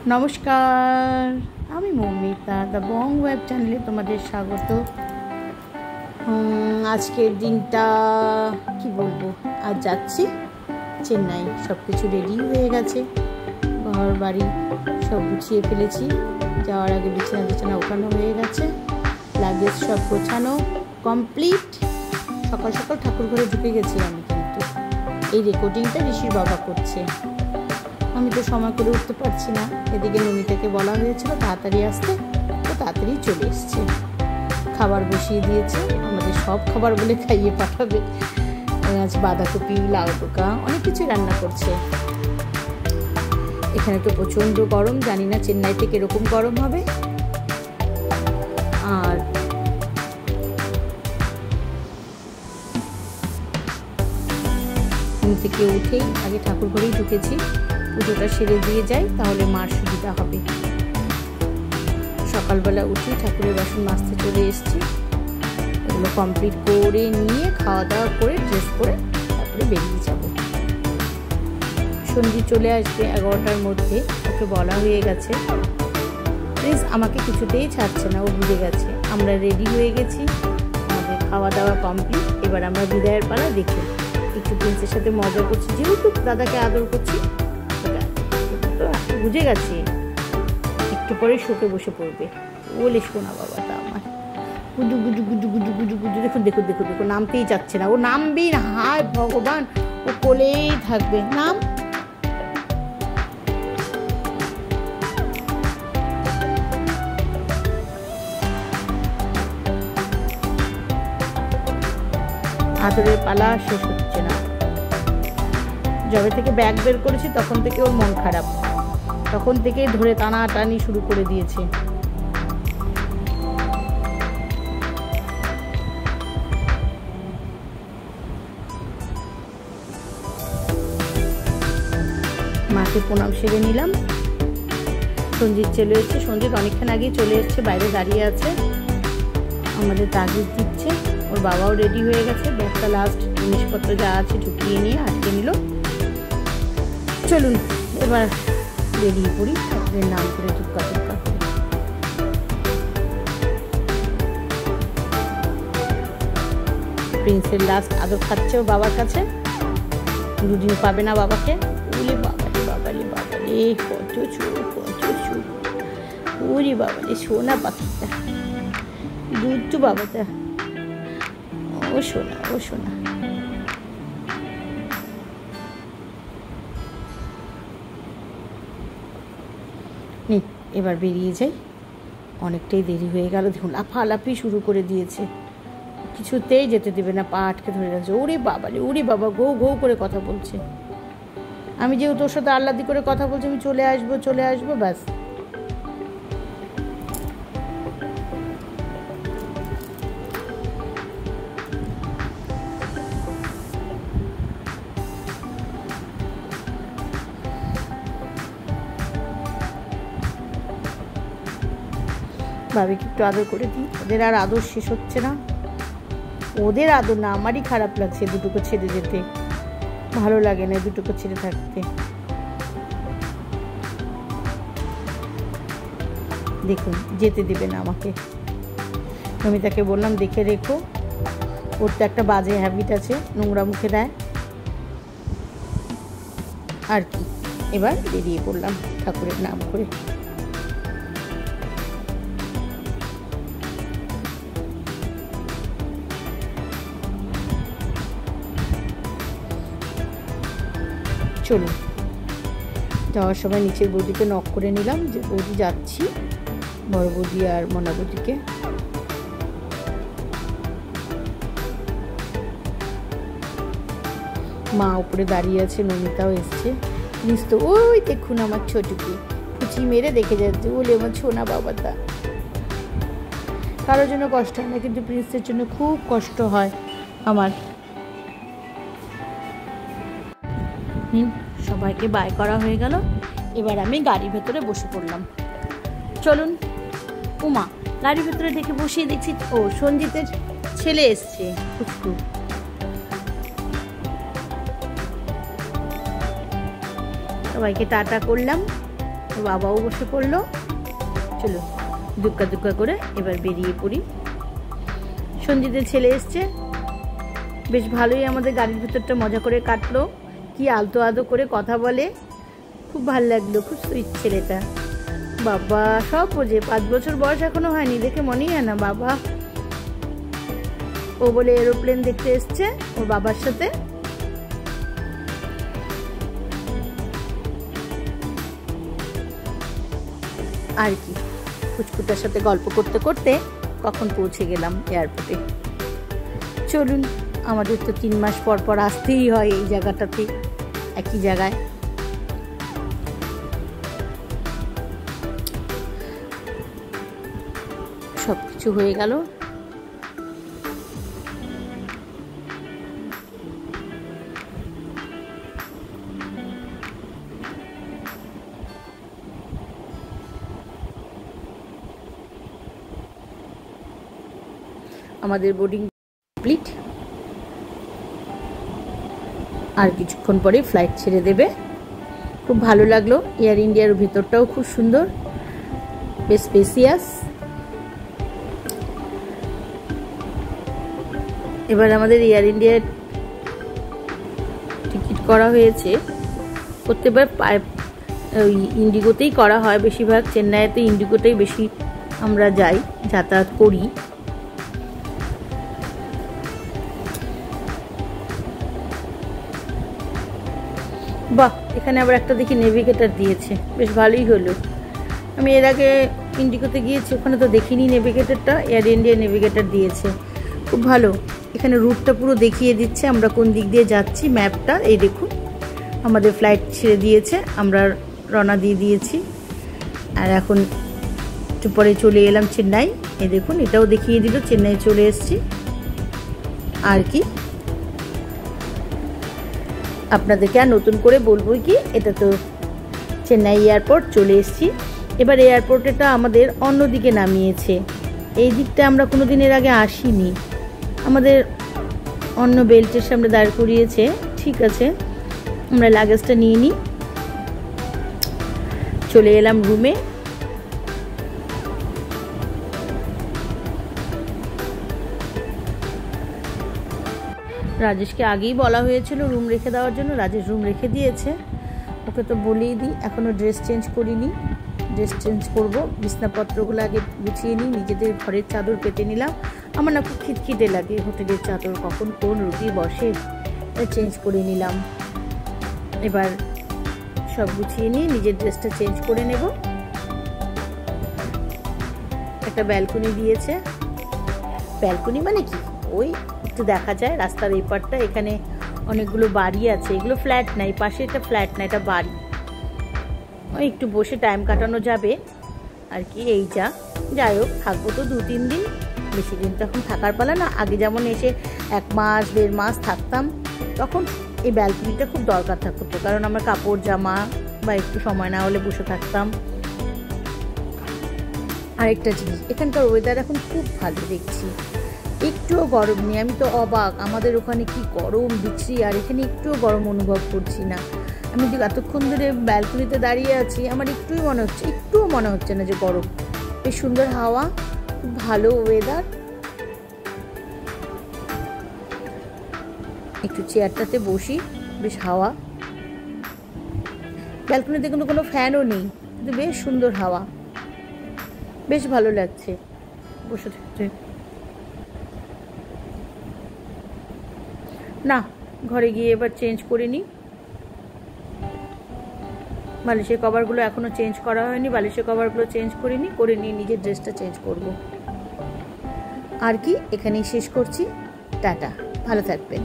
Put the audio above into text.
নমস্কার, আমি Moumita the Bong web চ্যানেলে তোমাদের স্বাগত। আজকের দিনটা কি বলবো, আজ যাচ্ছি চেন্নাই। সব কিছু রেডি হয়ে গেছে, ঘর বাড়ি সব গুছিয়ে ফেলেছি। যাওয়ার আগে বিছানা ওখানো হয়ে গেছে, লাগেজ সব গোছানো কমপ্লিট। সকাল সকাল ঠাকুর ঘরে ঢুকে গেছি আমি, কিন্তু এই রেকর্ডিংটা ঋষির বাবা করছে। আমি তো সময় করে উঠতে পারছি না। এদিকে নমিতাকে বলা হয়েছিল তাড়াতাড়ি আসতে, তো তাড়াতাড়ি চলে এসছে। খাবার বসিয়ে দিয়েছে, আমাদের সব খাবার বলে খাইয়ে পাঠাবে। আজ বাঁধাকপি, লাউ ডোকা অনেক কিছু রান্না করছে। এখানে তো প্রচণ্ড গরম, জানি না চেন্নাইতে কিরকম গরম হবে। আর ঘুম থেকে উঠেই আগে ঠাকুর ঘরেই ঢুকেছি, পুজোটা সেরে দিয়ে যাই, তাহলে মার সুবিধা হবে। সকালবেলা উঠে ঠাকুরের বাসন মাজতে চলে এসেছি। এগুলো কমপ্লিট করে নিয়ে খাওয়া দাওয়া করে ড্রেস পরে তারপরে বেরিয়ে যাব। সঞ্জী চলে আসবে 11টার মধ্যে, ওকে বলা হয়ে গেছে। প্লিজ আমাকে কিছুতেই ছাড়ছে না, ও বুঝে গেছে। আমরা রেডি হয়ে গেছি, আমাদের খাওয়া দাওয়া কমপ্লিট। এবার আমরা বিদায়ের পালা দেখি। একটু প্রিন্সের সাথে মজা করছি, যেহেতু দাদাকে আদর করছি, বুঝে গেছে। একটু পরে শোকে বসে পড়বে। বলে শোনা বাবা তা আমার গুজু গুজু গুজু গুজু গুজু গুজু। দেখুন দেখুন দেখুন দেখুন, নামতেই যাচ্ছে না। ও নামবেই না, হায় ভগবান, ও কোলেই থাকবে। নাম। আদরের পালা শেষ হচ্ছে না। যবে থেকে ব্যাগ বের করেছি তখন থেকে ওর মন খারাপ, তখন থেকেই ধরে টানাটানি শুরু করে দিয়েছে। মাকে প্রণাম সেরে নিলাম। সঞ্জিত চলে এসছে, সঞ্জিত অনেকক্ষণ আগেই চলে এসছে, বাইরে দাঁড়িয়ে আছে, আমাদের তাগিদ দিচ্ছে। ওর বাবাও রেডি হয়ে গেছে, ব্যাগটা লাস্ট জিনিসপত্র যা আছে ঢুকিয়ে নিয়ে আটকে নিল। চলুন এবার বেরিয়ে পড়ি, ঠাকুরের নাম করে টুকা টুকা করে। প্রিন্সের লাস্ট আদর খাচ্ছে ও বাবার কাছে। দুদিন পাবে না বাবাকে। ওরে বাবালে বাবালে বাবালে, কত চুপ কত চুপ। ওরে বাবালে সোনা পাখিটা, দুধ বাবাটা, ও সোনা ও সোনা। এবার বেরিয়ে যাই, অনেকটাই দেরি হয়ে গেল। দেখুন লাফালাফি শুরু করে দিয়েছে, কিছুতেই যেতে দেবে না, পা আটকে ধরে রাখছে। ওরে বাবারে, ওরে বাবা, গৌ গৌ করে কথা বলছে। আমি যেহেতু ওর সাথে আহ্লাদি করে কথা বলছি, আমি চলে আসবো চলে আসবো, ব্যাস। ভাবিকে একটু আদর করে দিই, ওদের আর আদর শেষ হচ্ছে না। ওদের আদর না, আমারই খারাপ লাগছে দুটোকে ছেড়ে যেতে। ভালো লাগে না দুটোকে ছেড়ে থাকতে। দেখুন যেতে দেবে না আমাকে। আমি তাকে বললাম দেখে রেখো, ওর তো একটা বাজে হ্যাবিট আছে, নোংরা মুখে দেয় আর কি। এবার বেরিয়ে পড়লাম ঠাকুরের নাম করে। চলুন, যাওয়ার সময় নিচের বৌদিকে নক করে নিলাম যে বৌদি যাচ্ছি, বড় বৌদি আর মনা বৌদিকে। মা উপরে দাঁড়িয়ে আছে, নমিতাও এসছে। প্লিজ তো ওই দেখুন আমার ছোটকে কুচি মেরে দেখে যাচ্ছে, বলে আমার ছোনা বাবাটা। কারোর জন্য কষ্ট হয় না, কিন্তু প্রিন্সের জন্য খুব কষ্ট হয় আমার। সবাইকে বাই করা হয়ে গেল, এবার আমি গাড়ির ভেতরে বসে পড়লাম। চলুন। উমা গাড়ির ভেতরে দেখে বসিয়ে দেখছি, ও সঞ্জিতের ছেলে এসছে একটু। সবাইকে টাটা করলাম। বাবাও বসে পড়লো। চলো দুক্কা দুক্কা করে এবার বেরিয়ে পড়ি। সঞ্জিতের ছেলে এসছে, বেশ ভালোই আমাদের গাড়ির ভিতরটা মজা করে কাটলো। কি আলতো আলতো করে কথা বলে, খুব ভালো লাগলো। খুব সুইট ছেলেটা। বাবা সব বোঝে, 5 বছর বয়স এখনো হয়নি, দেখে মনেই হয় না। বাবা ও বলে এরোপ্লেন দেখতে এসছে ওর বাবার সাথে। আর কি ফুচকুটার সাথে গল্প করতে করতে কখন পৌঁছে গেলাম এয়ারপোর্টে। চলুন, আমাদের তো 3 মাস পর পর আসতেই হয় এই জায়গাটাতে, একই জায়গায়। সব কিছু হয়ে গেল। আমাদের বোর্ডিং কমপ্লিট। আর কিছুক্ষণ পরে ফ্লাইট ছেড়ে দেবে। খুব ভালো লাগলো। এয়ার ইন্ডিয়ার ভিতরটাও খুব সুন্দর, বেশ স্পেসিয়াস। এবার আমাদের এয়ার ইন্ডিয়ার টিকিট করা হয়েছে। প্রত্যেকবার ওই ইন্ডিগোতেই করা হয়, বেশিরভাগ চেন্নাইতে ইন্ডিগোতেই বেশি আমরা যাই, যাতায়াত করি। বাহ, এখানে আবার একটা দেখি নেভিগেটর দিয়েছে, বেশ ভালোই হলো। আমি এর আগে ইন্ডিগোতে গিয়েছি, ওখানে তো দেখিনি নেভিগেটরটা। এয়ার ইন্ডিয়া নেভিগেটর দিয়েছে, খুব ভালো। এখানে রুটটা পুরো দেখিয়ে দিচ্ছে আমরা কোন দিক দিয়ে যাচ্ছি, ম্যাপটা। এই দেখুন, আমাদের ফ্লাইট ছেড়ে দিয়েছে, আমরা রওনা দিয়ে দিয়েছি। আর এখন একটু পরে চলে এলাম চেন্নাই। এই দেখুন, এটাও দেখিয়ে দিল চেন্নাই চলে এসেছি। আর কি আপনাদেরকে আর নতুন করে বলবো কি, এটা তো চেন্নাই এয়ারপোর্ট চলে এসেছি। এবার এয়ারপোর্টটা আমাদের অন্যদিকে নামিয়েছে, এই দিকটা আমরা কোনো দিনের আগে আসিনি। আমাদের অন্য বেল্টের সামনে দাঁড় করিয়েছে। ঠিক আছে, আমরা লাগেজটা নিয়ে নিই। চলে এলাম রুমে। রাজেশকে আগেই বলা হয়েছিল রুম রেখে দেওয়ার জন্য, রাজেশ রুম রেখে দিয়েছে। ওকে তো বলেই দিই, এখনও ড্রেস চেঞ্জ করিনি, ড্রেস চেঞ্জ করব। বিছনাপত্রগুলো আগে গুছিয়ে নিই, নিজেদের ঘরের চাদর পেতে নিলাম। আমার না খুব খিটখিটে লাগে হোটেলের চাদর, কখন কোন রুটি বসে, চেঞ্জ করে নিলাম। এবার সব গুছিয়ে নিয়ে নিজের ড্রেসটা চেঞ্জ করে নেব। একটা ব্যালকনি দিয়েছে। ব্যালকনি মানে কি, ওই একটু দেখা যায় রাস্তার এই পারটা। এখানে অনেকগুলো বাড়ি আছে, এগুলো ফ্ল্যাট নাই, পাশে একটা ফ্ল্যাট না, এটা বাড়ি। ওই একটু বসে টাইম কাটানো যাবে আর কি। এই যাই হোক, থাকবো তো 2-3 দিন, বেশি দিন তো এখন থাকার পালা না। আগে যেমন এসে 1 মাস 1.5 মাস থাকতাম, তখন এই ব্যালকনিটা খুব দরকার থাকতো, কারণ আমার কাপড় জামা বা একটু সময় না হলে বসে থাকতাম। আরেকটা জিনিস, এখানকার ওয়েদার এখন খুব ভালো দেখছি, একটুও গরম নেই। আমি তো অবাক, আমাদের ওখানে কি গরম বিচ্ছিরি, আর এখানে একটুও গরম অনুভব করছি না। আমি যে এতক্ষণ ধরে ব্যালকনিতে দাঁড়িয়ে আছি, আমার একটুও মনে হচ্ছে না যে গরম। বেশ সুন্দর হাওয়া, খুব ভালো ওয়েদার। একটু চেয়ারটাতে বসি, বেশ হাওয়া। ব্যালকনিতে কোনো ফ্যানও নেই, কিন্তু বেশ সুন্দর হাওয়া, বেশ ভালো লাগছে বসে থাকতে। না, ঘরে গিয়ে এবার চেঞ্জ করে নিই। বালিশের কভারগুলো এখনো চেঞ্জ করা হয়নি, বালিশের কভারগুলো চেঞ্জ করে নিয়ে নিজের ড্রেসটা চেঞ্জ করব। আর কি, এখানেই শেষ করছি। টাটা, ভালো থাকবেন।